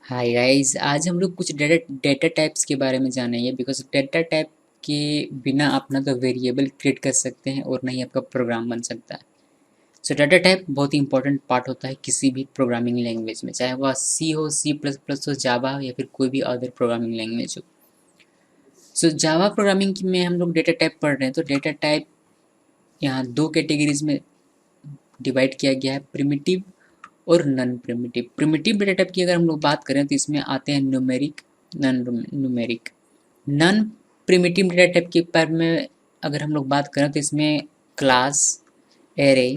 Hi guys, आज हम लोग कुछ डेटा टाइप्स के बारे में जानेंगे। बिकॉज डेटा टाइप के बिना आप ना तो वेरिएबल क्रिएट कर सकते हैं और ना ही आपका प्रोग्राम बन सकता है। सो डेटा टाइप बहुत ही इंपॉर्टेंट पार्ट होता है किसी भी प्रोग्रामिंग लैंग्वेज में, चाहे वह सी हो, सी प्लस प्लस हो, जावा या फिर कोई भी अदर प्रोग्रामिंग लैंग्वेज हो। सो जावा प्रोग्रामिंग में हम लोग डेटा टाइप पढ़ रहे हैं, तो डेटा टाइप यहाँ दो कैटेगरीज में डिवाइड किया गया है, प्रिमिटिव और non primitive. Primitive data type की अगर हम लोग बात करें तो इसमें आते हैं numeric, non numeric. Non primitive data type के बारे में अगर हम लोग बात करें तो इसमें क्लास, एरे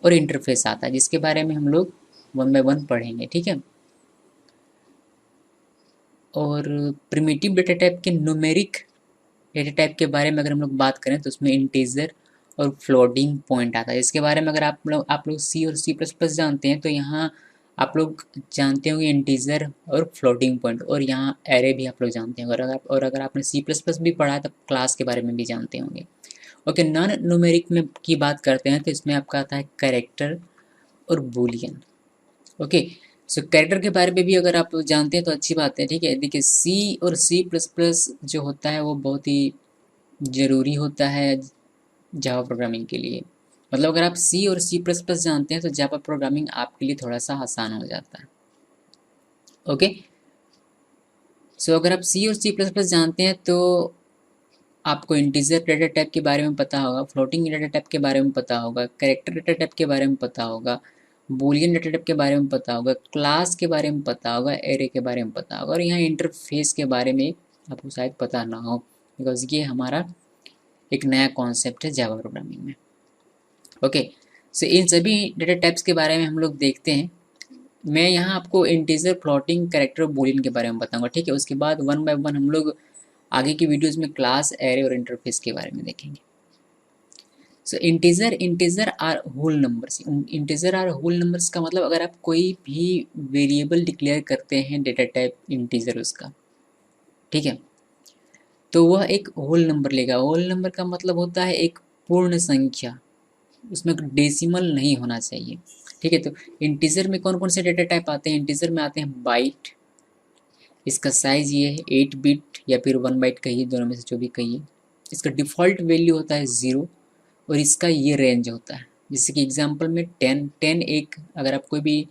और इंटरफेस आता है, जिसके बारे में हम लोग वन बाय वन पढ़ेंगे, ठीक है। और प्रिमिटिव डेटा टाइप के न्यूमेरिक डेटा टाइप के बारे में अगर हम लोग बात करें तो उसमें इंटीजर और फ्लोटिंग पॉइंट आता है। इसके बारे में अगर आप लोग सी और सी प्लस प्लस जानते हैं तो यहाँ आप लोग जानते होंगे इंटीजर और फ्लोटिंग पॉइंट, और यहाँ एरे भी आप लोग जानते हैं। और अगर आपने सी प्लस प्लस भी पढ़ा है तो क्लास के बारे में भी जानते होंगे। ओके, नॉन न्यूमेरिक में की बात करते हैं तो इसमें आपका आता है कैरेक्टर और बूलियन। ओके, सो कैरेक्टर के बारे में भी अगर आप जानते हैं तो अच्छी बात है, ठीक है। देखिए, सी और सी प्लस प्लस जो होता है वो बहुत ही ज़रूरी होता है जावा प्रोग्रामिंग के लिए। मतलब अगर आप सी और सी प्लस प्लस जानते हैं तो जावा प्रोग्रामिंग आपके लिए थोड़ा सा आसान हो जाता है। ओके, सो अगर आप सी और सी प्लस प्लस जानते हैं तो आपको इंटीजर डेटा टाइप के बारे में पता होगा, फ्लोटिंग डेटा टाइप के बारे में पता होगा, कैरेक्टर डेटा टाइप के बारे में पता होगा, बूलियन डेटा टाइप के बारे में पता होगा, क्लास के बारे में पता होगा, एरे के बारे में पता होगा, और यहाँ इंटरफेस के बारे में आपको शायद पता ना हो, बिकॉज ये हमारा एक नया कॉन्सेप्ट है जावा प्रोग्रामिंग में। ओके, सो इन सभी डेटा टाइप्स के बारे में हम लोग देखते हैं। मैं यहाँ आपको इंटीजर, फ्लोटिंग, कैरेक्टर और बूलियन के बारे में बताऊंगा, ठीक है। उसके बाद वन बाय वन हम लोग आगे की वीडियोस में क्लास, एरे और इंटरफेस के बारे में देखेंगे। So integer integer are whole numbers. Integer are whole numbers का मतलब अगर आप कोई भी वेरिएबल डिक्लेयर करते हैं डेटा टाइप इंटीजर उसका, ठीक है, तो वह एक होल नंबर लेगा। होल नंबर का मतलब होता है एक पूर्ण संख्या, उसमें डेसिमल नहीं होना चाहिए, ठीक है। तो इंटीजर में कौन कौन से डेटा टाइप आते हैं? इंटीजर में आते हैं बाइट, इसका साइज ये है 8 बिट या फिर 1 बाइट कहिए, दोनों में से जो भी कहिए। इसका डिफ़ॉल्ट वैल्यू होता है 0, और इसका ये रेंज होता है। जैसे कि एग्जांपल में 10 एक, अगर आप कोई भी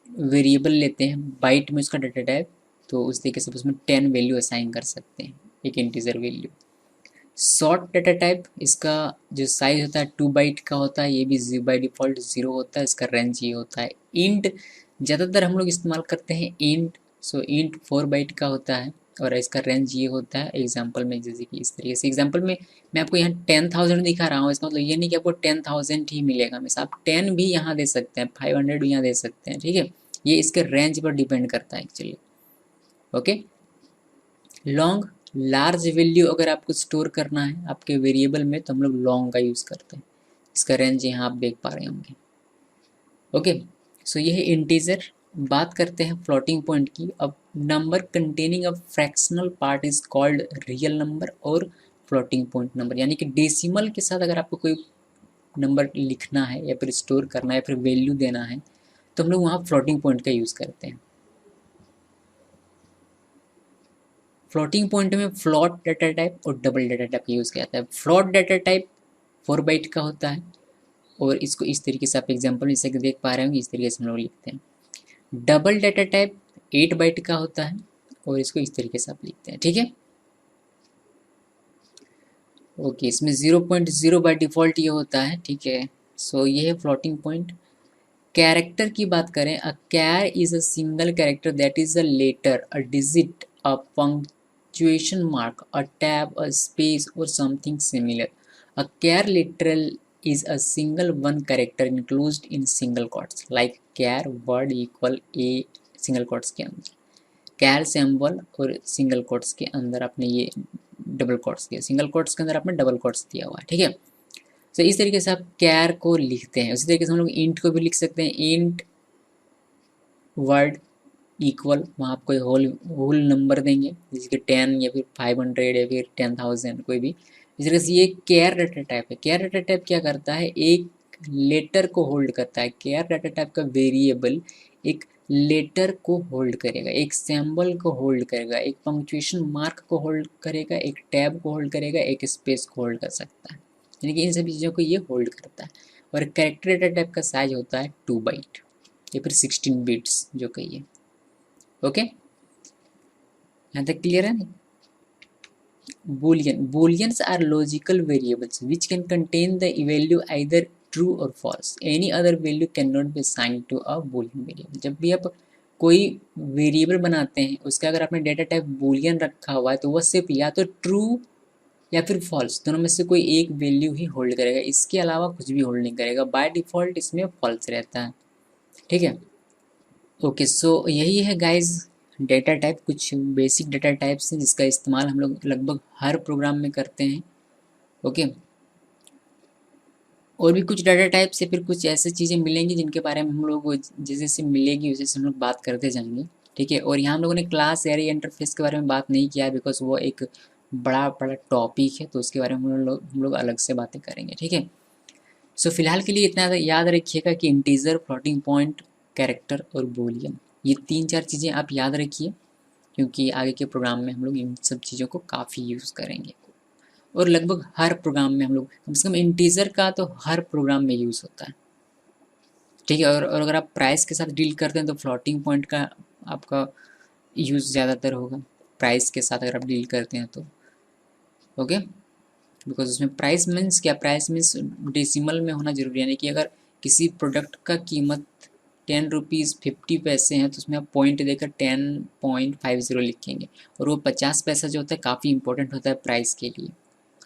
वेरिएबल लेते हैं बाइट में उसका डेटा टाइप, तो उस तरीके से उसमें 10 वैल्यू असाइन कर सकते हैं, एक integer value. Short data type, इसका जो साइज होता है 2 बाइट का होता है, ये भी बाई डिफ़ॉल्ट 0 होता है, इसका रेंज ये होता है। इंट ज़्यादातर हम लोग इस्तेमाल करते हैं इंट, सो इंट 4 बाइट का होता है और इसका रेंज ये होता है। एग्जांपल में जैसे कि इस तरीके से, एग्जांपल में मैं आपको यहाँ 10,000 दिखा रहा हूँ, इसका मतलब ये नहीं कि आपको 10,000 ही मिलेगा हमेशा, आप 10 भी यहाँ दे सकते हैं, 500 भी यहाँ दे सकते हैं, ठीक है। ये इसके रेंज पर डिपेंड करता है actually. Okay, long, large value अगर आपको स्टोर करना है आपके वेरिएबल में तो हम लोग लॉन्ग का यूज़ करते हैं। इसका रेंज यहाँ आप देख पा रहे होंगे। ओके, सो ये है इंटीजर। बात करते हैं फ्लोटिंग पॉइंट की। अब number containing a fractional part is called real number और फ्लोटिंग पॉइंट नंबर, यानी कि डेसिमल के साथ अगर आपको कोई नंबर लिखना है या फिर स्टोर करना है या फिर वैल्यू देना है तो हम लोग वहाँ फ्लोटिंग पॉइंट का यूज़ करते हैं। फ्लोटिंग पॉइंट में फ्लोट डाटा टाइप और डबल डाटा टाइप का यूज़ किया जाता है। फ्लोट डाटा टाइप 4 बाइट का होता है, और इसको इस तरीके से आप एग्जांपल जैसे कि देख पा रहे होंगे, इस तरीके से हम लोग लिखते हैं। डबल डाटा टाइप 8 बाइट का होता है, और इसको इस तरीके से आप लिखते हैं, ठीक है। ओके, इसमें 0.0 बाई डिफ़ॉल्ट ये होता है, ठीक है। सो ये है फ्लोटिंग पॉइंट। कैरेक्टर की बात करें, a char is a single character that is a letter, a digit, a punctuation mark, a tab, a space और something similar. A char literal is a single one character enclosed in single quotes like char word equal a single quotes के अंदर, कैर symbol और single quotes के अंदर आपने ये double quotes दिया, single quotes के अंदर आपने डबल कोट्स दिया हुआ है, ठीक है। तो इस तरीके से आप कैर को लिखते हैं। उसी तरीके से हम लोग इंट को भी लिख सकते हैं, इंट वर्ड इक्वल, वहाँ आप कोई होल होल नंबर देंगे जैसे कि 10 या फिर 500 या फिर 10,000 कोई भी। इस तरह से ये केयर डाटा टाइप है। केयर डाटा टाइप क्या करता है, एक लेटर को होल्ड करता है। केयर डाटा टाइप का वेरिएबल एक लेटर को होल्ड करेगा, एक सिंबल को होल्ड करेगा, एक पंक्चुएशन मार्क को होल्ड करेगा, एक टैब को होल्ड करेगा, एक स्पेस को होल्ड कर सकता है, यानी कि इन सभी चीज़ों को ये होल्ड करता है। और कैरेक्टर डेटा टाइप का साइज होता है 2 बाइट या फिर 16 बिट्स जो कहिए। ओके, यहाँ तक क्लियर है? Booleans are logical variables which can contain the value either true or false. Any other value cannot be assigned to a boolean variable. जब भी आप कोई वेरिएबल बनाते हैं उसका अगर आपने डेटा टाइप बूलियन रखा हुआ है तो वह सिर्फ या तो ट्रू या फिर फॉल्स, दोनों में से कोई एक वैल्यू ही होल्ड करेगा, इसके अलावा कुछ भी होल्ड नहीं करेगा। बाय डिफ़ॉल्ट इसमें फॉल्स रहता है। ठीक है, ओके, सो यही है गाइज डेटा टाइप, कुछ बेसिक डेटा टाइप्स हैं जिसका इस्तेमाल हम लोग लगभग हर प्रोग्राम में करते हैं। ओके, और भी कुछ डाटा टाइप से फिर कुछ ऐसी चीज़ें मिलेंगी जिनके बारे में हम लोग जैसे जैसे मिलेगी वैसे हम लोग बात करते जाएंगे। ठीक है, और यहाँ हम लोगों ने क्लास एरे इंटरफेस के बारे में बात नहीं किया है बिकॉज वो एक बड़ा बड़ा टॉपिक है, तो उसके बारे में हम लोग अलग से बातें करेंगे। ठीक है, सो फिलहाल के लिए इतना याद रखिएगा कि इंटीजर, फ्लोटिंग पॉइंट, कैरेक्टर और बूलियन, ये 3-4 चीज़ें आप याद रखिए क्योंकि आगे के प्रोग्राम में हम लोग इन सब चीज़ों को काफ़ी यूज़ करेंगे और लगभग हर प्रोग्राम में हम लोग कम से कम इंटीजर का तो हर प्रोग्राम में यूज़ होता है। ठीक है, और अगर आप प्राइस के साथ डील करते हैं तो फ्लोटिंग पॉइंट का आपका यूज़ ज़्यादातर होगा प्राइस के साथ अगर आप डील करते हैं तो। ओके, बिकॉज उसमें प्राइस मीन्स क्या, प्राइस मीन्स डेसिमल में होना जरूरी है, यानी कि अगर किसी प्रोडक्ट का कीमत 10 रुपीज़ 50 पैसे हैं तो उसमें आप पॉइंट देकर 10.50 लिखेंगे, और वो 50 पैसा जो होता है काफ़ी इंपॉर्टेंट होता है प्राइस के लिए।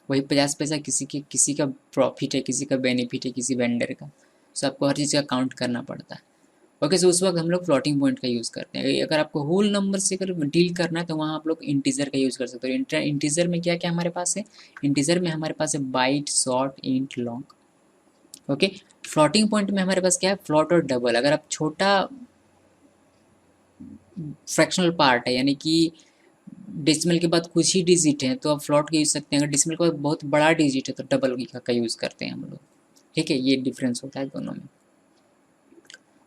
वही 50 पैसा किसी का प्रॉफिट है, किसी का बेनिफिट है, किसी वेंडर का, सो आपको हर चीज़ का काउंट करना पड़ता है। ओके, सो उस वक्त हम लोग फ्लोटिंग पॉइंट का यूज़ करते हैं। अगर आपको होल नंबर से अगर डील करना है तो वहाँ आप लोग इंटीजर का यूज़ कर सकते हो। इंटीजर में क्या क्या हमारे पास है, इंटीजर में हमारे पास है byte, short, int, long. Okay, floating point में हमारे पास क्या है, फ्लॉट और डबल। अगर आप छोटा फ्रैक्शनल पार्ट है यानी कि डेसिमल के बाद कुछ ही डिजिट है तो आप फ्लॉट का यूज सकते हैं, अगर डेसिमल के बाद बहुत बड़ा डिजिट है तो डबल का यूज़ करते हैं हम लोग। ठीक है, ये डिफरेंस होता है दोनों में।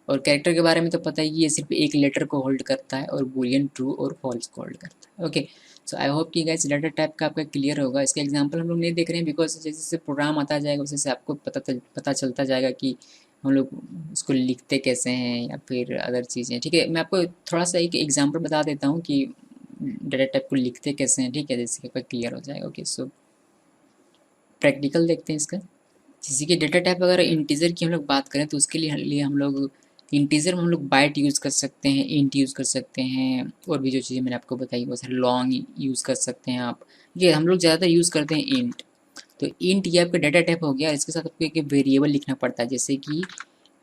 और कैरेक्टर के बारे में तो पता ही कि ये सिर्फ एक लेटर को होल्ड करता है और बूलियन ट्रू और फॉल्स को होल्ड करता है। ओके, सो आई होप कि गाइस डाटा टाइप का आपका क्लियर होगा। इसका एग्जांपल हम लोग नहीं देख रहे हैं बिकॉज जैसे जैसे प्रोग्राम आता जाएगा वैसे से आपको पता चलता जाएगा कि हम लोग उसको लिखते कैसे हैं या फिर अदर चीज़ें। ठीक है, मैं आपको थोड़ा सा एक एग्जाम्पल बता देता हूँ कि डाटा टाइप को लिखते कैसे हैं। ठीक है, जैसे कि आपका क्लियर हो जाएगा। ओके, सो प्रैक्टिकल देखते हैं इसका। जैसे कि डेटा टाइप अगर इंटीजर की हम लोग बात करें तो उसके लिए हम लोग इंटीजर में हम लोग बाइट यूज़ कर सकते हैं, इंट यूज़ कर सकते हैं, और भी जो चीज़ें मैंने आपको बताई वो सर लॉन्ग यूज़ कर सकते हैं आप। ये हम लोग ज़्यादातर यूज़ करते हैं इंट। तो इंट ये आपका डाटा टाइप हो गया, इसके साथ आपको एक वेरिएबल लिखना पड़ता है जैसे कि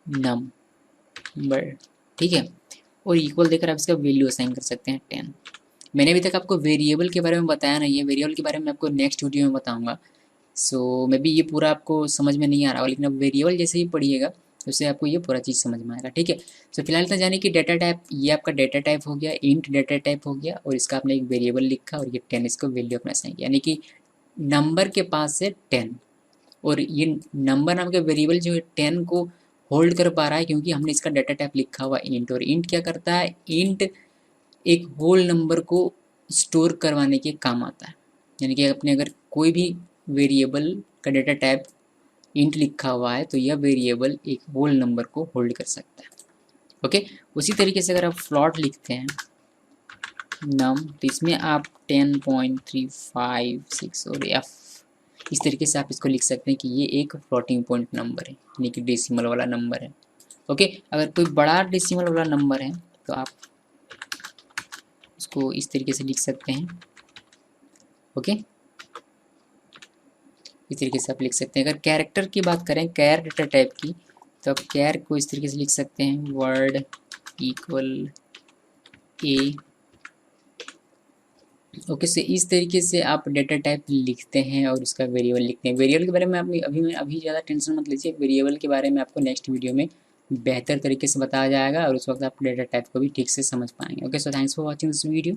नंबर। ठीक है, और इक्वल देकर आप इसका वैल्यू असाइन कर सकते हैं 10। मैंने अभी तक आपको वेरिएबल के बारे में बताया नहीं है, वेरिएबल के बारे में आपको नेक्स्ट वीडियो में बताऊंगा। सो मे बी ये पूरा आपको समझ में नहीं आ रहा होगा, लेकिन अब वेरिएबल जैसे ही पढ़िएगा तो उससे आपको ये पूरा चीज़ समझ में आएगा। ठीक है, सो फिलहाल इतना जाने कि डाटा टाइप ये आपका डाटा टाइप हो गया, इंट डाटा टाइप हो गया, और इसका आपने एक वेरिएबल लिखा और ये 10 इसको वैल्यू अपना असाइन किया, यानी कि नंबर के पास है 10, और ये नंबर नाम का वेरिएबल जो है 10 को होल्ड कर पा रहा है क्योंकि हमने इसका डाटा टाइप लिखा हुआ इंट। और इंट क्या करता है, इंट एक होल नंबर को स्टोर करवाने के काम आता है, यानी कि अपने अगर कोई भी वेरिएबल का डाटा टाइप इंट लिखा हुआ है तो यह वेरिएबल एक होल नंबर को होल्ड कर सकता है। ओके, उसी तरीके से अगर आप फ्लॉट लिखते हैं नम तो इसमें आप 10.356 और एफ, इस तरीके से आप इसको लिख सकते हैं कि ये एक फ्लोटिंग पॉइंट नंबर है यानी कि डेसिमल वाला नंबर है। ओके, अगर कोई बड़ा डेसिमल वाला नंबर है तो आप उसको इस तरीके से लिख सकते हैं। ओके, इस तरीके से आप लिख सकते हैं। अगर कैरेक्टर की बात करें, कैर डेटा टाइप की, तो आप कैर को इस तरीके से लिख सकते हैं, वर्ड इक्वल ए। ओके, से इस तरीके से आप डेटा टाइप लिखते हैं और उसका वेरिएबल लिखते हैं। वेरिएबल के बारे में आप अभी ज़्यादा टेंशन मत लीजिए, वेरिएबल के बारे में आपको नेक्स्ट वीडियो में बेहतर तरीके से बताया जाएगा और उस वक्त आप डेटा टाइप को भी ठीक से समझ पाएंगे। Okay, so thanks for watching this video.